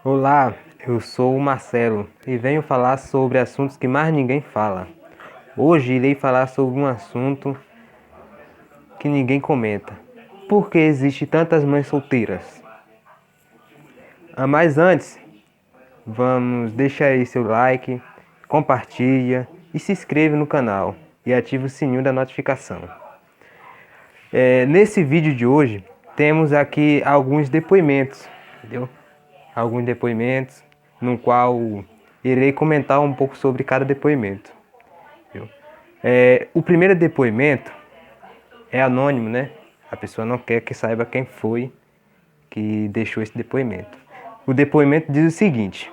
Olá, eu sou o Marcelo e venho falar sobre assuntos que mais ninguém fala. Hoje irei falar sobre um assunto que ninguém comenta. Por que existem tantas mães solteiras? Mas antes, vamos deixar aí seu like, compartilha e se inscreva no canal e ative o sininho da notificação. Nesse vídeo de hoje, temos aqui alguns depoimentos, entendeu? Alguns depoimentos, no qual irei comentar um pouco sobre cada depoimento. O primeiro depoimento é anônimo, né? A pessoa não quer que saiba quem foi que deixou esse depoimento. O depoimento diz o seguinte: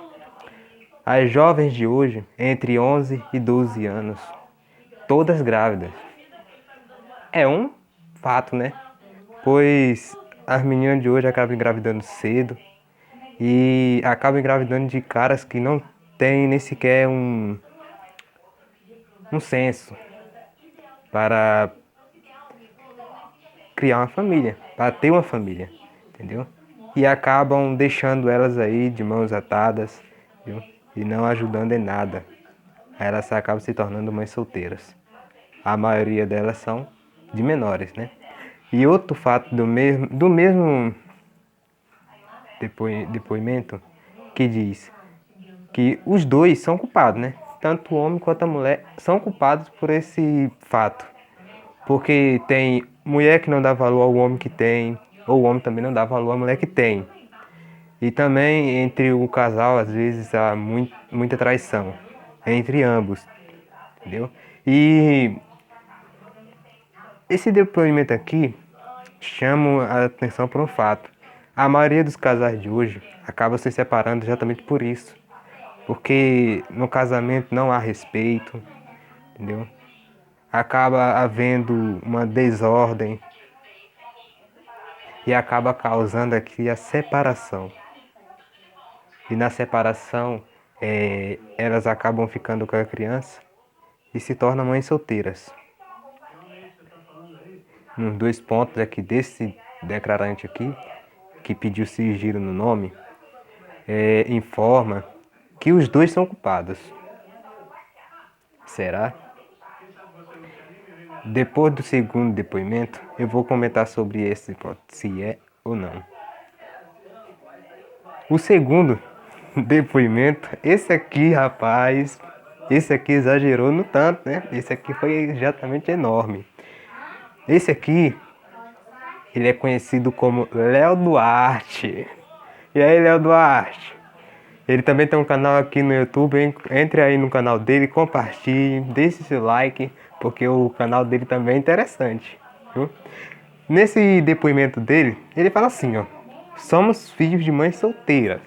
as jovens de hoje, entre 11 e 12 anos, todas grávidas. É um fato, né? Pois as meninas de hoje acabam engravidando cedo e acabam engravidando de caras que não têm nem sequer um senso para criar uma família, para ter uma família, entendeu? E acabam deixando elas aí de mãos atadas, viu? E não ajudando em nada. Elas acabam se tornando mães solteiras. A maioria delas são de menores, né? E outro fato do mesmo depoimento que diz que os dois são culpados, né? Tanto o homem quanto a mulher são culpados por esse fato. Porque tem mulher que não dá valor ao homem que tem, ou o homem também não dá valor à mulher que tem. E também entre o casal, às vezes, há muita traição entre ambos, entendeu? E esse depoimento aqui chama a atenção por um fato. A maioria dos casais de hoje acaba se separando exatamente por isso. Porque no casamento não há respeito, entendeu? Acaba havendo uma desordem e acaba causando aqui a separação. E na separação, elas acabam ficando com a criança e se tornam mães solteiras. Nos dois pontos aqui desse declarante aqui, que pediu sigilo no nome, informa que os dois são culpados. Será? Depois do segundo depoimento, eu vou comentar sobre esse ponto, se é ou não. O segundo depoimento, esse aqui, rapaz, esse aqui exagerou no tanto, né? Esse aqui foi exatamente enorme. Esse aqui, ele é conhecido como Léo Duarte. E aí, Léo Duarte? Ele também tem um canal aqui no YouTube, hein? Entre aí no canal dele, compartilhe, deixe seu like, porque o canal dele também é interessante, viu? Nesse depoimento dele, ele fala assim, ó: somos filhos de mães solteiras.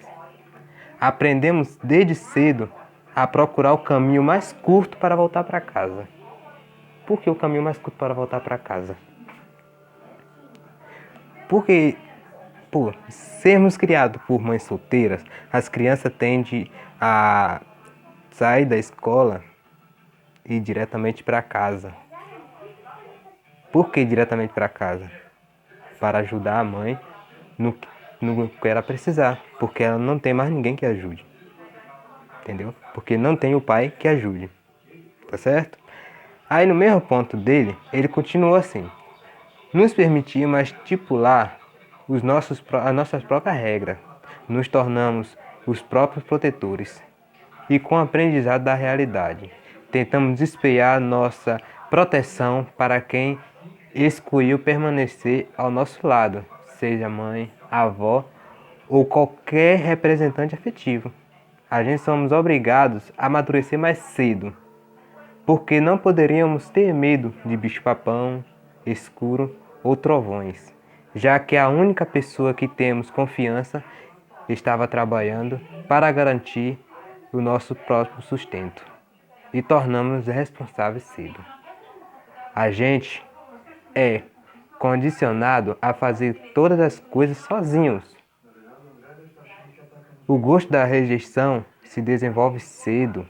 Aprendemos desde cedo a procurar o caminho mais curto para voltar para casa. Por que o caminho mais curto para voltar para casa? Porque, por sermos criados por mães solteiras, as crianças tendem a sair da escola e ir diretamente para casa. Por que diretamente para casa? Para ajudar a mãe no que ela precisar, porque ela não tem mais ninguém que ajude. Entendeu? Porque não tem o pai que ajude. Tá certo? Aí no mesmo ponto dele, ele continua assim: nos permitimos estipular as nossas próprias regras, nos tornamos os próprios protetores e com o aprendizado da realidade, tentamos espelhar nossa proteção para quem escolheu permanecer ao nosso lado, seja mãe, avó ou qualquer representante afetivo. A gente somos obrigados a amadurecer mais cedo, porque não poderíamos ter medo de bicho-papão, escuro ou trovões, já que a única pessoa que temos confiança estava trabalhando para garantir o nosso próprio sustento e tornamos responsáveis cedo. A gente é condicionado a fazer todas as coisas sozinhos. O gosto da rejeição se desenvolve cedo,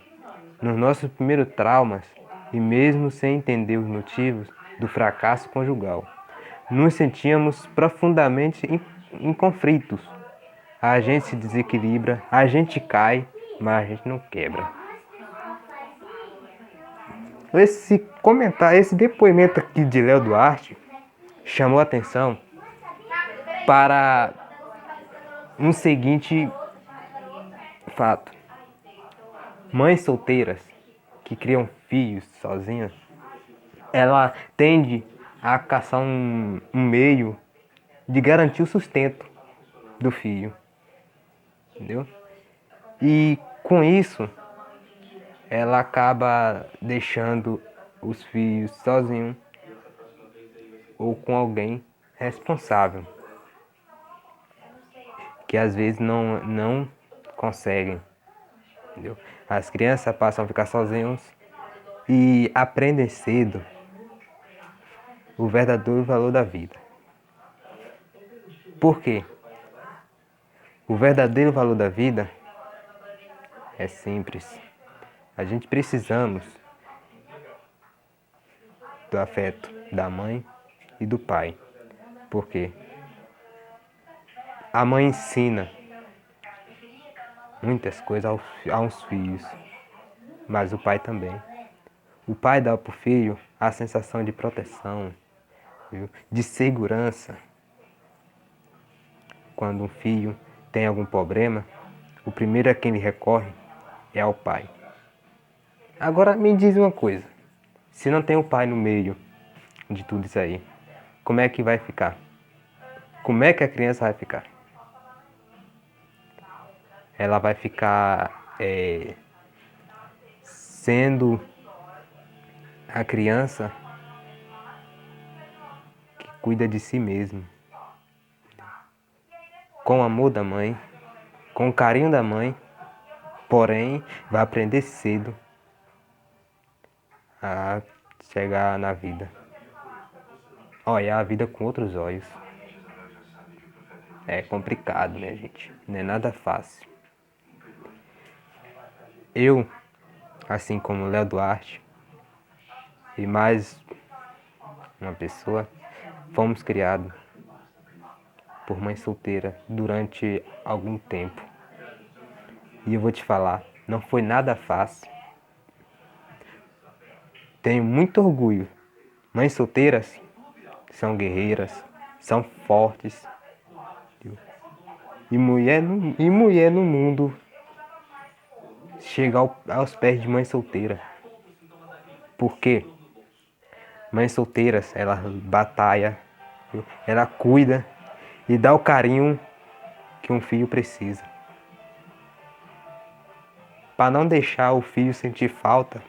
nos nossos primeiros traumas, e mesmo sem entender os motivos do fracasso conjugal, nos sentíamos profundamente em conflitos. A gente se desequilibra, a gente cai, mas a gente não quebra. Esse depoimento aqui de Léo Duarte chamou a atenção para um seguinte fato. Mães solteiras que criam filhos sozinhas, ela tende a caçar um meio de garantir o sustento do filho, entendeu? E com isso, ela acaba deixando os filhos sozinhos ou com alguém responsável, que às vezes não conseguem, entendeu? As crianças passam a ficar sozinhos e aprendem cedo o verdadeiro valor da vida. Por quê? O verdadeiro valor da vida é simples. A gente precisamos do afeto da mãe e do pai. Por quê? A mãe ensina muitas coisas aos filhos, mas o pai também. O pai dá para o filho a sensação de proteção, viu? De segurança. Quando um filho tem algum problema, o primeiro a quem ele recorre é ao pai. Agora me diz uma coisa, se não tem o pai no meio de tudo isso aí, como é que vai ficar? Como é que a criança vai ficar? Ela vai ficar sendo a criança que cuida de si mesma, com o amor da mãe, com o carinho da mãe, porém vai aprender cedo a chegar na vida, olhar a vida com outros olhos. É complicado, né, gente? Não é nada fácil. Eu, assim como Léo Duarte e mais uma pessoa, fomos criados por mãe solteira durante algum tempo. E eu vou te falar, não foi nada fácil. Tenho muito orgulho. Mães solteiras são guerreiras, são fortes. E mulher no mundo chega aos pés de mãe solteira. Por quê? Mães solteiras, ela batalha, ela cuida e dá o carinho que um filho precisa. Para não deixar o filho sentir falta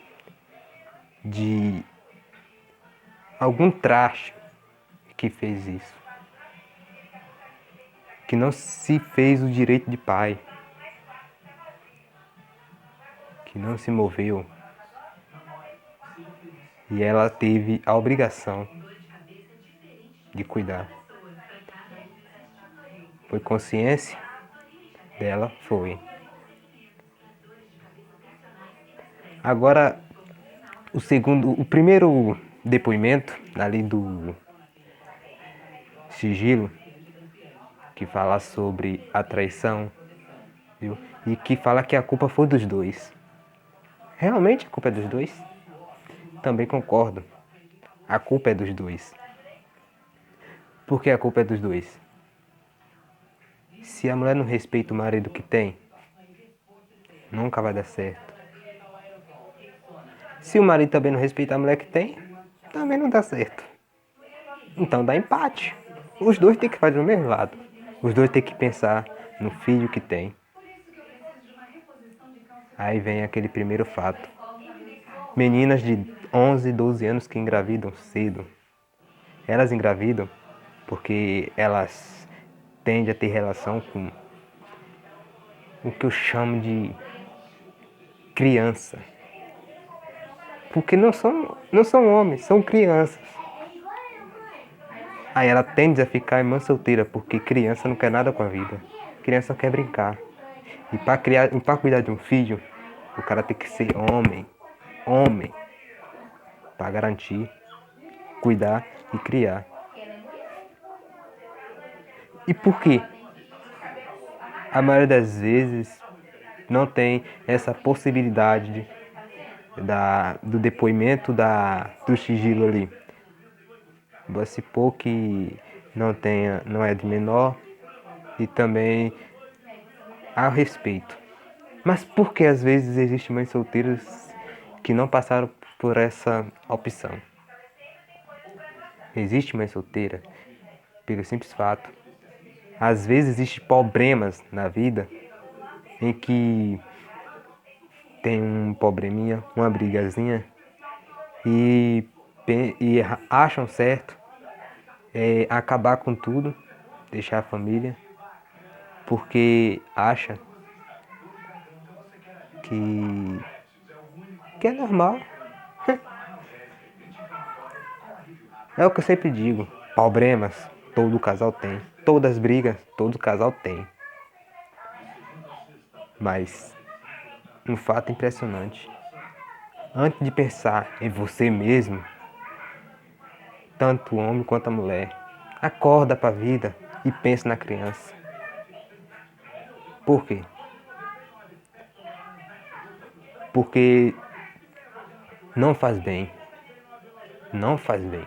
de algum traste que fez isso. Que não se fez o direito de pai. Que não se moveu. E ela teve a obrigação de cuidar. Foi consciência dela, foi. Agora, o primeiro depoimento ali do sigilo, que fala sobre a traição, viu? E que fala que a culpa foi dos dois. Realmente a culpa é dos dois? Também concordo. A culpa é dos dois. Por que a culpa é dos dois? Se a mulher não respeita o marido que tem, nunca vai dar certo. Se o marido também não respeita a mulher que tem, também não dá certo. Então dá empate. Os dois têm que fazer o mesmo lado. Os dois têm que pensar no filho que tem. Aí vem aquele primeiro fato. Meninas de 11, 12 anos que engravidam cedo. Elas engravidam porque elas tendem a ter relação com o que eu chamo de criança. Porque não são homens, são crianças. Aí ela tende a ficar irmã solteira, porque criança não quer nada com a vida. Criança quer brincar. E para cuidar de um filho, o cara tem que ser homem, para garantir, cuidar e criar. E por quê? a maioria das vezes não tem essa possibilidade do depoimento do sigilo ali. Vamos supor que não é de menor e também há respeito. Mas por que às vezes existem mães solteiras que não passaram por essa opção? Existe mãe solteira pelo simples fato. Às vezes existem problemas na vida em que tem um probleminha, uma brigazinha e, e acham certo acabar com tudo, deixar a família, porque acha que é normal. É o que eu sempre digo, problemas todo casal tem, todas as brigas todo casal tem. Mas um fato impressionante, antes de pensar em você mesmo, tanto o homem quanto a mulher, acorda para a vida e pensa na criança. Por quê? Porque não faz bem. Não faz bem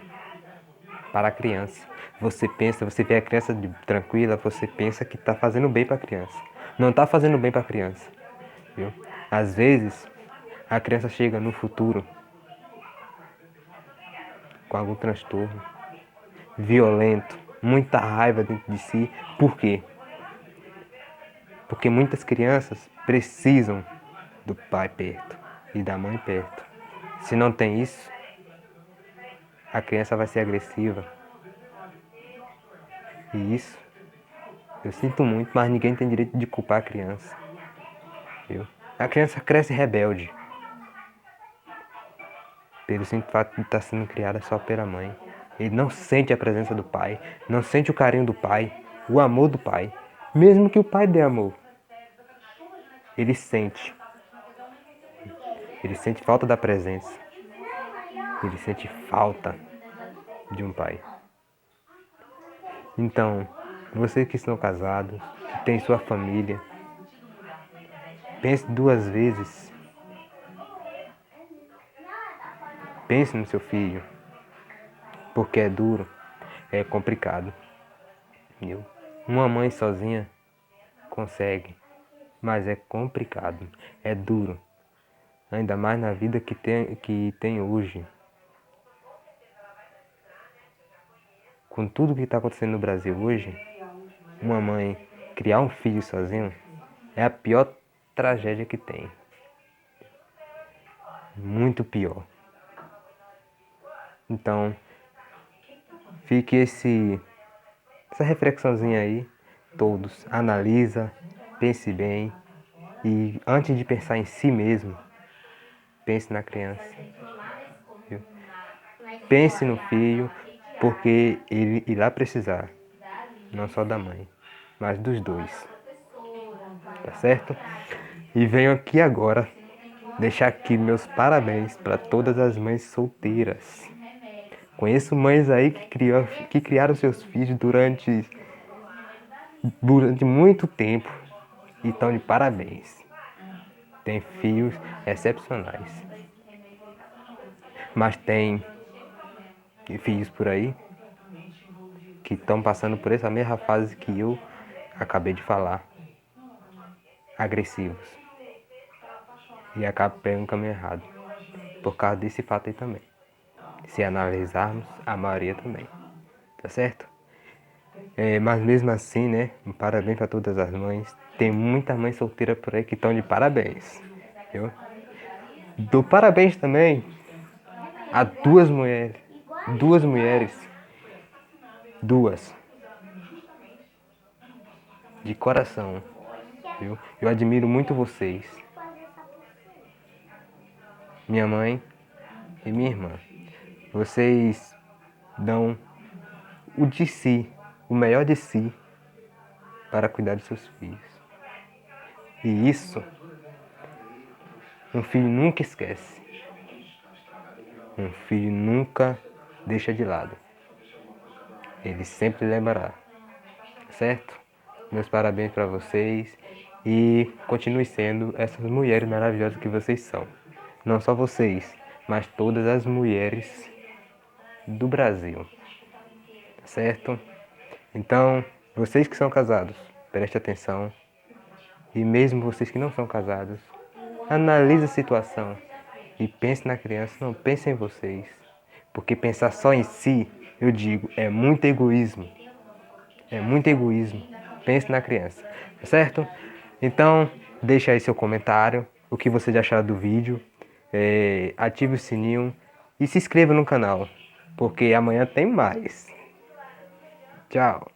para a criança. Você pensa, você vê a criança tranquila, você pensa que está fazendo bem para a criança. Não está fazendo bem para a criança. Viu? Às vezes, a criança chega no futuro com algum transtorno, violento, muita raiva dentro de si. Por quê? Porque muitas crianças precisam do pai perto e da mãe perto. Se não tem isso, a criança vai ser agressiva. E isso, eu sinto muito, mas ninguém tem direito de culpar a criança. Viu? A criança cresce rebelde, pelo simples fato de estar sendo criada só pela mãe. Ele não sente a presença do pai, não sente o carinho do pai, o amor do pai. Mesmo que o pai dê amor, ele sente. Ele sente falta da presença. Ele sente falta de um pai. Então, vocês que estão casados, que têm sua família, pense duas vezes. Pense no seu filho, porque é duro, é complicado. Viu? Uma mãe sozinha consegue, mas é complicado, é duro. Ainda mais na vida que tem hoje. Com tudo que está acontecendo no Brasil hoje, uma mãe criar um filho sozinho é a pior tragédia que tem. Muito pior. Então, fique essa reflexãozinha aí, todos. Analisa, pense bem e antes de pensar em si mesmo, pense na criança. Viu? Pense no filho, porque ele irá precisar, não só da mãe, mas dos dois. Tá certo? E venho aqui agora deixar aqui meus parabéns para todas as mães solteiras. Conheço mães aí que criaram seus filhos durante muito tempo e estão de parabéns. Tem filhos excepcionais. Mas tem filhos por aí que estão passando por essa mesma fase que eu acabei de falar. Agressivos. E acabam pegando o caminho errado. Por causa desse fato aí também. Se analisarmos, a maioria também. Tá certo? Mas mesmo assim, né? Um parabéns para todas as mães. Tem muita mãe solteira por aí que estão de parabéns. Viu? Dou parabéns também a duas mulheres. Duas mulheres. Duas. De coração. Viu? Eu admiro muito vocês. Minha mãe e minha irmã. Vocês dão o de si, o melhor de si, para cuidar de seus filhos. E isso, um filho nunca esquece. Um filho nunca deixa de lado. Ele sempre lembrará. Certo? Meus parabéns para vocês e continue sendo essas mulheres maravilhosas que vocês são. Não só vocês, mas todas as mulheres do Brasil, certo? Então, vocês que são casados, preste atenção. E mesmo vocês que não são casados, analise a situação e pense na criança, não pense em vocês. Porque pensar só em si, eu digo, é muito egoísmo. É muito egoísmo. Pense na criança, certo? Então, deixa aí seu comentário, o que você achar do vídeo, ative o sininho e se inscreva no canal, porque amanhã tem mais. Tchau!